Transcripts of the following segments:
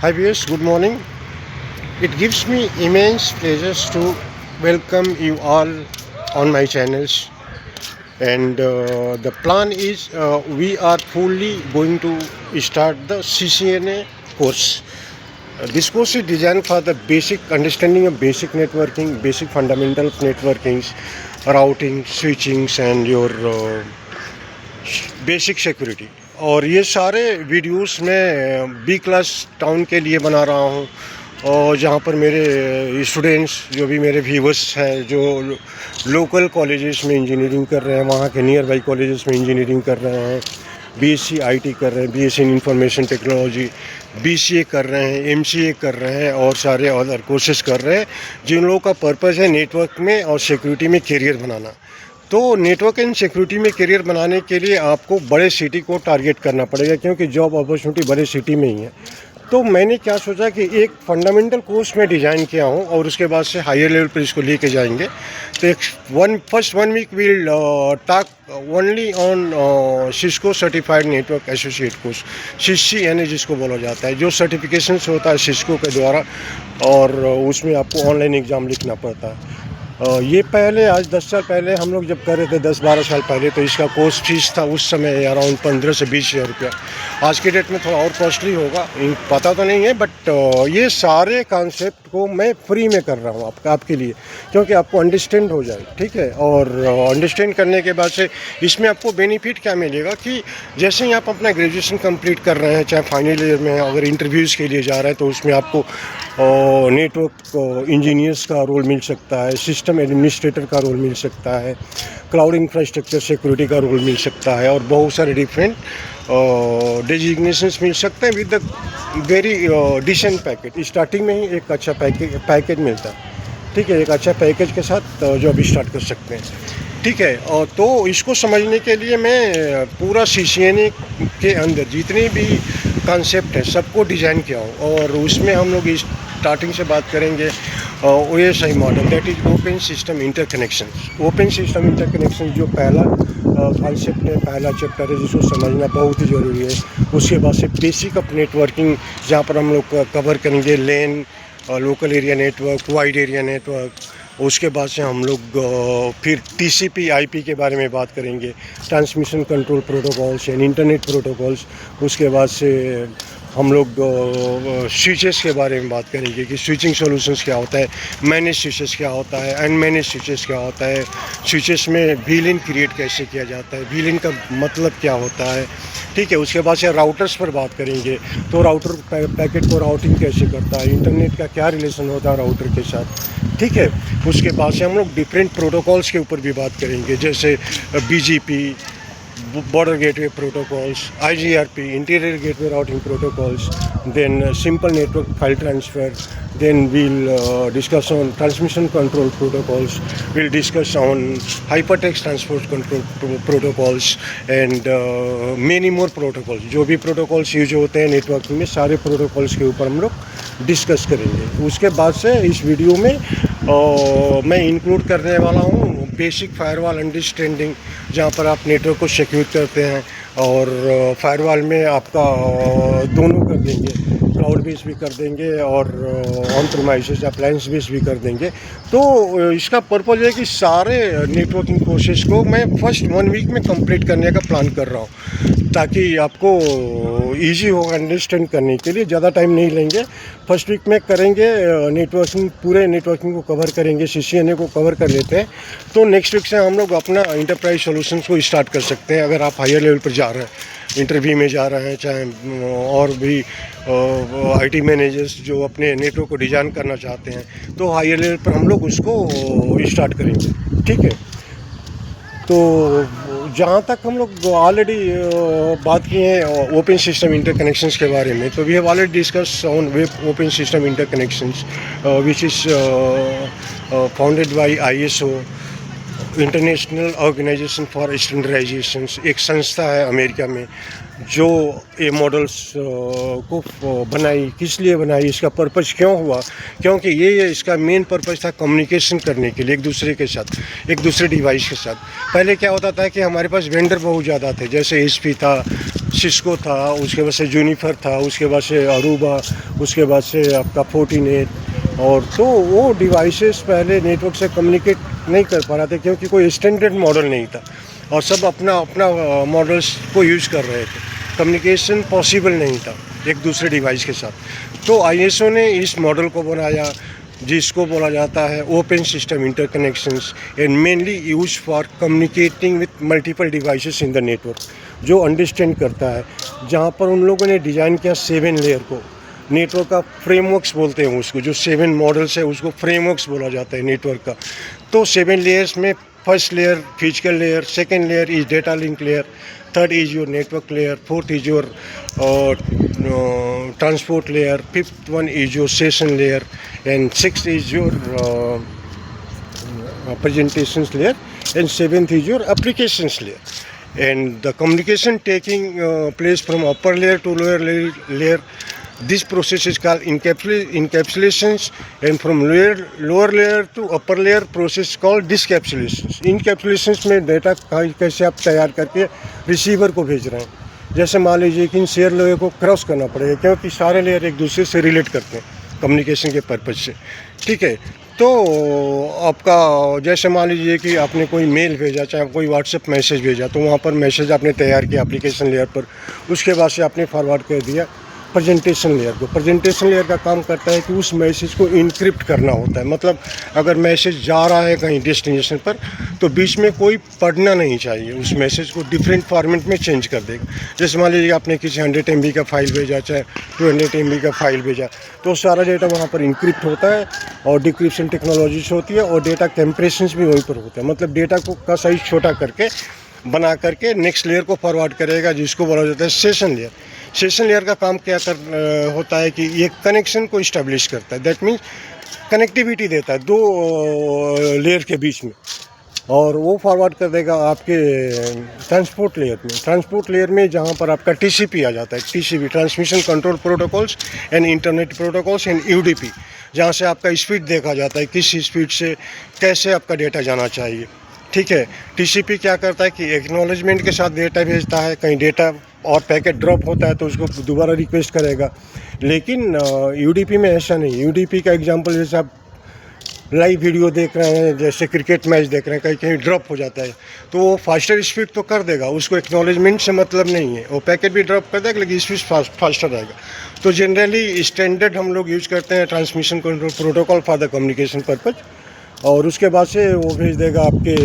Hi viewers, good morning. It gives me immense pleasure to welcome you all on my channels. And the plan is we are fully going to start the CCNA course. This course is designed for the basic understanding of basic networking, basic fundamental of networkings, routing, switchings, and your basic security. और ये सारे videos मैं B class town के लिए बना रहा हूँ, और जहाँ पर मेरे स्टूडेंट्स जो भी मेरे व्यूवर्स हैं जो लोकल कॉलेजेस में इंजीनियरिंग कर रहे हैं, वहाँ के नियर बाई कॉलेजेस में इंजीनियरिंग कर रहे हैं, बीएससी आईटी कर रहे हैं, BSc in information technology, BCA कर रहे हैं, एमसीए कर रहे हैं और सारे अदर कोर्सेज कर रहे हैं, जिन लोगों का पर्पज़ है नेटवर्क में और सिक्योरिटी में करियर बनाना। तो नेटवर्क एंड सिक्योरिटी में करियर बनाने के लिए आपको बड़े सिटी को टारगेट करना पड़ेगा, क्योंकि जॉब अपॉर्चुनिटी बड़े सिटी में ही है। तो मैंने क्या सोचा कि एक फंडामेंटल कोर्स में डिज़ाइन किया हूँ और उसके बाद से हायर लेवल पर इसको लेके जाएंगे। तो एक first 1 week will talk only on Cisco certified network associate course, CCNA जिसको बोला जाता है, जो सर्टिफिकेशंस होता है सिस्को के द्वारा, और उसमें आपको ऑनलाइन एग्ज़ाम लिखना पड़ता है। ये पहले आज 10 साल पहले हम लोग जब कर रहे थे, 10-12 साल पहले, तो इसका कोर्स फीस था उस समय अराउंड 15 से 20 हज़ार रुपया। आज के डेट में थोड़ा और कॉस्टली होगा, पता तो नहीं है, बट ये सारे कॉन्सेप्ट को मैं फ्री में कर रहा हूँ आपके लिए, क्योंकि आपको अंडरस्टैंड हो जाए, ठीक है। और अंडरस्टैंड करने के बाद से इसमें आपको बेनिफिट क्या मिलेगा कि जैसे ही आप अपना ग्रेजुएशन कंप्लीट कर रहे हैं, चाहे फाइनल ईयर में अगर इंटरव्यूज़ के लिए जा रहे हैं, तो उसमें आपको नेटवर्क इंजीनियर्स का रोल मिल सकता है, सिस्टम एडमिनिस्ट्रेटर का रोल मिल सकता है, क्लाउड इंफ्रास्ट्रक्चर सिक्योरिटी का रोल मिल सकता है, और बहुत सारे डिफरेंट डेजिग्नेशंस मिल सकते हैं with the very decent package. Starting में ही एक अच्छा पैकेज मिलता है, ठीक है, एक अच्छा पैकेज के साथ जॉब स्टार्ट कर सकते हैं, ठीक है। और तो इसको समझने के लिए मैं पूरा CCNA के अंदर जितने भी कॉन्सेप्ट है सबको डिज़ाइन किया हूँ, और उसमें हम लोग स्टार्टिंग से बात करेंगे OSI model, that is open system interconnection. Open system interconnection जो पहला कॉन्सेप्ट है, पहला चैप्टर है, जिसको समझना बहुत ही ज़रूरी है। उसके बाद से बेसिक ऑफ नेटवर्किंग, जहाँ पर हम लोग कवर करेंगे LAN, local area network, wide area network. उसके बाद से हम लोग फिर TCP IP के बारे में बात करेंगे, transmission control protocols and internet protocols. उसके बाद से हम लोग स्विचेस के बारे में बात करेंगे कि स्विचिंग सॉल्यूशंस क्या होता है, मैनेज स्विचेस क्या होता है, अनमैनेज स्विचेस क्या होता है, स्विचेस में VLAN क्रिएट कैसे किया जाता है, VLAN का मतलब क्या होता है, ठीक है। उसके बाद से राउटर्स पर बात करेंगे, तो राउटर पैकेट को राउटिंग कैसे करता है, इंटरनेट का क्या रिलेशन होता है राउटर के साथ, ठीक है। उसके बाद से हम लोग डिफरेंट प्रोटोकॉल्स के ऊपर भी बात करेंगे, जैसे BGP, border gateway protocols, IGRP, interior gateway routing protocols, then simple network file transfer, then we'll discuss on transmission control protocols, we'll discuss on hypertext transport control protocols, and many more protocols। जो भी protocols use होते हैं networking में, सारे protocols के ऊपर हम लोग डिस्कस करेंगे। उसके बाद से इस वीडियो में मैं इंक्लूड करने वाला हूँ बेसिक फायरवॉल अंडरस्टैंडिंग, जहाँ पर आप नेटवर्क को सिक्योर करते हैं, और फायरवॉल में आपका दोनों कर देंगे, क्लाउड बेस भी कर देंगे और ऑन प्रीमाइसेस अप्लायंस बेस भी कर देंगे। तो इसका पर्पज़ है कि सारे नेटवर्किंग कोर्सेज को मैं फर्स्ट 1 वीक में कंप्लीट करने का प्लान कर रहा हूँ, ताकि आपको इजी हो अंडरस्टैंड करने के लिए। ज़्यादा टाइम नहीं लेंगे, फर्स्ट वीक में करेंगे नेटवर्किंग, पूरे नेटवर्किंग को कवर करेंगे, CCNA को कवर कर लेते हैं। तो नेक्स्ट वीक से हम लोग अपना इंटरप्राइज सॉल्यूशंस को स्टार्ट कर सकते हैं। अगर आप हायर लेवल पर जा रहे हैं, इंटरव्यू में जा रहे हैं, चाहे और भी IT मैनेजर्स जो अपने नेटवर्क को डिज़ाइन करना चाहते हैं, तो हायर लेवल पर हम लोग उसको स्टार्ट करेंगे, ठीक है। तो जहाँ तक हम लोग ऑलरेडी बात किए हैं ओपन सिस्टम इंटरकनेक्शंस के बारे में, तो we have already discuss on web open system interconnections which is founded by ISO, international organization for standardization. एक संस्था है अमेरिका में जो ये मॉडल्स को बनाई। किस लिए बनाई, इसका पर्पज़ क्यों हुआ, क्योंकि ये इसका मेन पर्पज़ था कम्युनिकेशन करने के लिए एक दूसरे के साथ, एक दूसरे डिवाइस के साथ। पहले क्या होता था कि हमारे पास वेंडर बहुत ज़्यादा थे, जैसे HP था, सिस्को था, उसके बाद से जूनिफर था, उसके बाद से अरूबा, उसके बाद से आपका फोर्टिनेट। और तो वो डिवाइसेस पहले नेटवर्क से कम्युनिकेट नहीं कर पा रहे थे क्योंकि कोई स्टैंडर्ड मॉडल नहीं था और सब अपना अपना मॉडल्स को यूज़ कर रहे थे। कम्युनिकेशन पॉसिबल नहीं था एक दूसरे डिवाइस के साथ। तो आईएसओ ने इस मॉडल को बनाया जिसको बोला जाता है open system interconnections and mainly use for communicating with multiple devices in the network, जो अंडरस्टैंड करता है। जहाँ पर उन लोगों ने डिज़ाइन किया 7 लेयर को, नेटवर्क का फ्रेमवर्क्स बोलते हैं उसको, जो 7 मॉडल्स है उसको फ्रेमवर्क्स बोला जाता है नेटवर्क का। तो 7 लेयर्स में first layer physical layer, second layer is data link layer, third is your network layer, fourth is your transport layer, fifth one is your session layer, and sixth is your presentations layer, and seventh is your applications layer. And the communication taking place from upper layer to lower layer, this process is called encapsulations, and from lower layer to upper layer process called discapsulations. Encapsulations में data कैसे आप तैयार करके receiver को भेज रहे हैं। जैसे मान लीजिए कि इन शेयर लेयर को क्रॉस करना पड़ेगा क्योंकि सारे लेयर एक दूसरे से रिलेट करते हैं कम्युनिकेशन के पर्पज से, ठीक है। तो आपका जैसे मान लीजिए कि आपने कोई मेल भेजा, चाहे कोई व्हाट्सएप मैसेज भेजा, तो वहाँ पर मैसेज आपने तैयार किया एप्लीकेशन लेयर पर, उसके बाद से आपने फॉरवर्ड कर दिया प्रेजेंटेशन लेयर को। प्रेजेंटेशन लेयर का काम करता है कि उस मैसेज को इनक्रिप्ट करना होता है। मतलब अगर मैसेज जा रहा है कहीं डेस्टिनेशन पर तो बीच में कोई पढ़ना नहीं चाहिए, उस मैसेज को डिफरेंट फॉर्मेट में चेंज कर देगा। जैसे मान लीजिए आपने किसी 100 MB का फाइल भेजा, चाहे 200 MB का फाइल भेजा, तो सारा डेटा वहाँ पर इनक्रिप्ट होता है और डिक्रिप्शन टेक्नोलॉजीज होती है और डेटा कंप्रेशंस भी वहीं पर होता है। मतलब डेटा को का साइज छोटा करके बना करके नेक्स्ट लेयर को फॉरवर्ड करेगा, जिसको बोला जाता है सेशन लेयर। सेशन लेयर का काम क्या होता है कि ये कनेक्शन को इस्टेब्लिश करता है, दैट मीन्स कनेक्टिविटी देता है दो लेयर के बीच में, और वो फॉरवर्ड कर देगा आपके ट्रांसपोर्ट लेयर में। ट्रांसपोर्ट लेयर में जहाँ पर आपका TCP आ जाता है, TCP transmission control protocols and internet protocols and UDP, जहाँ से आपका स्पीड देखा जाता है, किस स्पीड से कैसे आपका डेटा जाना चाहिए, ठीक है। TCP क्या करता है कि एक्नॉलेजमेंट के साथ डेटा भेजता है, कहीं डेटा और पैकेट ड्रॉप होता है तो उसको दोबारा रिक्वेस्ट करेगा। लेकिन UDP में ऐसा नहीं। UDP का एग्जांपल जैसे आप लाइव वीडियो देख रहे हैं, जैसे क्रिकेट मैच देख रहे हैं, कहीं कहीं ड्रॉप हो जाता है तो वो फास्टर स्पीड तो कर देगा, उसको एक्नॉलेजमेंट से मतलब नहीं है। वो पैकेट भी ड्रॉप कर देगा लेकिन स्पीड फास्टर रहेगा। तो जनरली स्टैंडर्ड हम लोग यूज़ करते हैं transmission control protocol for the communication purpose, और उसके बाद से वो भेज देगा आपके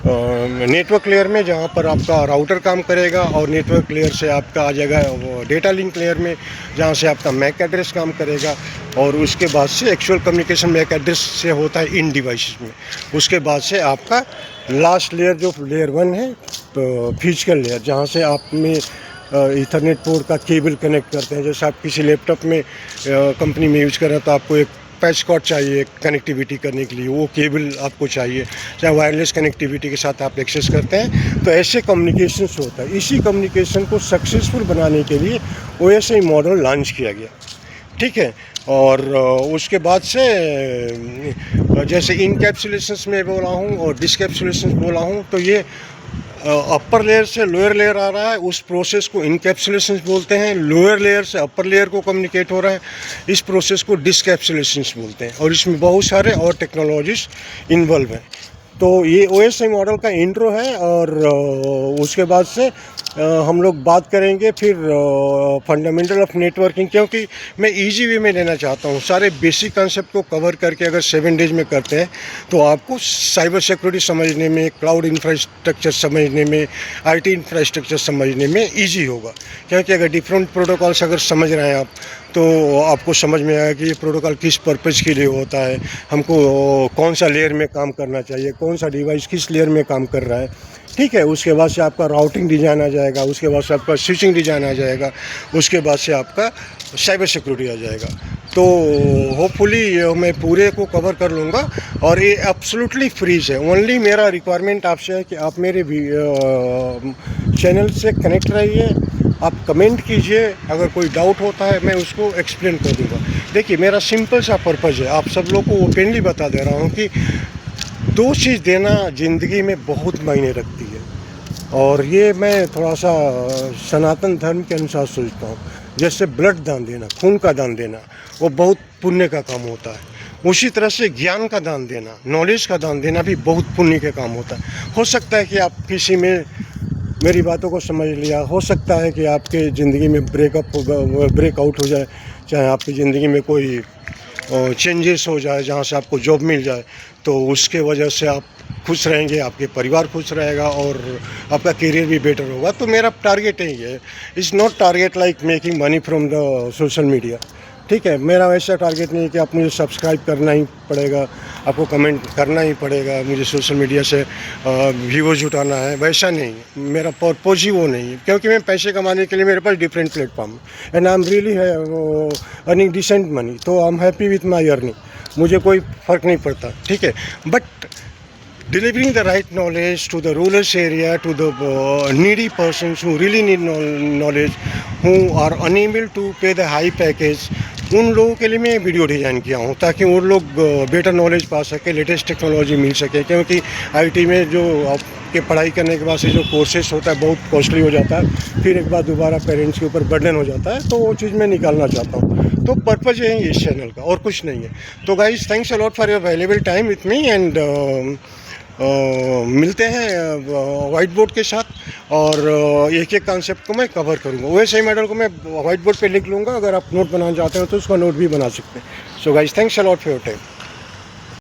नेटवर्क लेयर में, जहाँ पर आपका राउटर काम करेगा, और नेटवर्क लेयर से आपका आ जाएगा डेटा लिंक लेयर में, जहाँ से आपका मैक एड्रेस काम करेगा, और उसके बाद से एक्चुअल कम्युनिकेशन मैक एड्रेस से होता है इन डिवाइसेस में। उसके बाद से आपका लास्ट लेयर जो लेयर 1 है तो फिजिकल लेयर, जहाँ से आप में ईथरनेट पोर्ट का केबल कनेक्ट करते हैं। जैसे आप किसी लैपटॉप में कंपनी में यूज़ कर रहे हैं तो आपको एक पैच कॉर्ड चाहिए कनेक्टिविटी करने के लिए, वो केबल आपको चाहिए, चाहे वायरलेस कनेक्टिविटी के साथ आप एक्सेस करते हैं। तो ऐसे कम्युनिकेशन होता है। इसी कम्युनिकेशन को सक्सेसफुल बनाने के लिए OSI मॉडल लॉन्च किया गया, ठीक है। और उसके बाद से जैसे इनकैप्सुलेशंस में बोला हूँ और डिस्कैप्सुलेशंस बोला हूँ, तो ये अपर लेयर से लोअर लेयर आ रहा है, उस प्रोसेस को इनकैप्सुलेशंस बोलते हैं। लोअर लेयर से अपर लेयर को कम्युनिकेट हो रहा है, इस प्रोसेस को डिस्कैप्सुलेशंस बोलते हैं। और इसमें बहुत सारे और टेक्नोलॉजीज इन्वॉल्व हैं। तो ये OSI मॉडल का इंट्रो है, और उसके बाद से हम लोग बात करेंगे फिर फंडामेंटल ऑफ नेटवर्किंग, क्योंकि मैं इजी वे में लेना चाहता हूँ। सारे बेसिक कंसेप्ट को कवर करके अगर 7 डेज में करते हैं तो आपको साइबर सिक्योरिटी समझने में, क्लाउड इंफ्रास्ट्रक्चर समझने में, IT इंफ्रास्ट्रक्चर समझने में ईजी होगा। क्योंकि अगर डिफरेंट प्रोटोकॉल्स अगर समझ रहे हैं आप तो आपको समझ में आएगा कि ये प्रोटोकॉल किस पर्पज़ के लिए होता है, हमको कौन सा लेयर में काम करना चाहिए, कौन सा डिवाइस किस लेयर में काम कर रहा है, ठीक है। उसके बाद से आपका राउटिंग डिज़ाइन आ जाएगा, उसके बाद से आपका स्विचिंग डिज़ाइन आ जाएगा, उसके बाद से आपका साइबर सिक्योरिटी आ जाएगा। तो होपफुली मैं पूरे को कवर कर लूँगा, और ये एब्सोल्युटली फ्री है। ओनली मेरा रिक्वायरमेंट आपसे है कि आप मेरे चैनल से कनेक्ट रहिए, आप कमेंट कीजिए, अगर कोई डाउट होता है मैं उसको एक्सप्लेन कर दूँगा। देखिए मेरा सिंपल सा पर्पज़ है, आप सब लोग को ओपनली बता दे रहा हूँ कि 2 चीज़ देना ज़िंदगी में बहुत मायने रखती है, और ये मैं थोड़ा सा सनातन धर्म के अनुसार सोचता हूँ। जैसे ब्लड दान देना, खून का दान देना, वो बहुत पुण्य का काम होता है। उसी तरह से ज्ञान का दान देना, नॉलेज का दान देना भी बहुत पुण्य का काम होता है। हो सकता है कि आप किसी में मेरी बातों को समझ लिया, हो सकता है कि आपके ज़िंदगी में ब्रेकआउट हो जाए, चाहे आपकी ज़िंदगी में कोई चेंजेस हो जाए, जहाँ से आपको जॉब मिल जाए, तो उसके वजह से आप खुश रहेंगे, आपके परिवार खुश रहेगा और आपका करियर भी बेटर होगा। तो मेरा टारगेट यही है। It's not target like making money from the social media, ठीक है। मेरा वैसा टारगेट नहीं है कि आप मुझे सब्सक्राइब करना ही पड़ेगा, आपको कमेंट करना ही पड़ेगा, मुझे सोशल मीडिया से व्यूअर्स जुटाना है, वैसा नहीं है। मेरा पर्पज़ ही वो नहीं है, क्योंकि मैं पैसे कमाने के लिए मेरे पास डिफरेंट प्लेटफॉर्म है and I am really earning decent money, तो I am happy with my earning, मुझे कोई फ़र्क नहीं पड़ता, ठीक है। But delivering the right knowledge to the rural area, to the needy persons who really need knowledge, who are unable to pay the high package, उन लोगों के लिए मैं वीडियो डिज़ाइन किया हूँ ताकि वो लोग बेटर नॉलेज पा सके, लेटेस्ट टेक्नोलॉजी मिल सके। क्योंकि आईटी में जो आपके पढ़ाई करने के बाद से जो कोर्सेस होता है बहुत कॉस्टली हो जाता है, फिर एक बार दोबारा पेरेंट्स के ऊपर बर्डन हो जाता है, तो वो चीज़ मैं निकालना चाहता हूँ। तो पर्पज़ यही है इस चैनल का, और कुछ नहीं है। तो guys, thanks a lot for your valuable time with me and मिलते हैं वाइट बोर्ड के साथ और एक एक कॉन्सेप्ट को मैं कवर करूँगा। वैसे ही मॉडल को मैं वाइट बोर्ड पे लिख लूँगा, अगर आप नोट बनाना चाहते हो तो उसका नोट भी बना सकते हैं। So guys, thanks a lot for your time.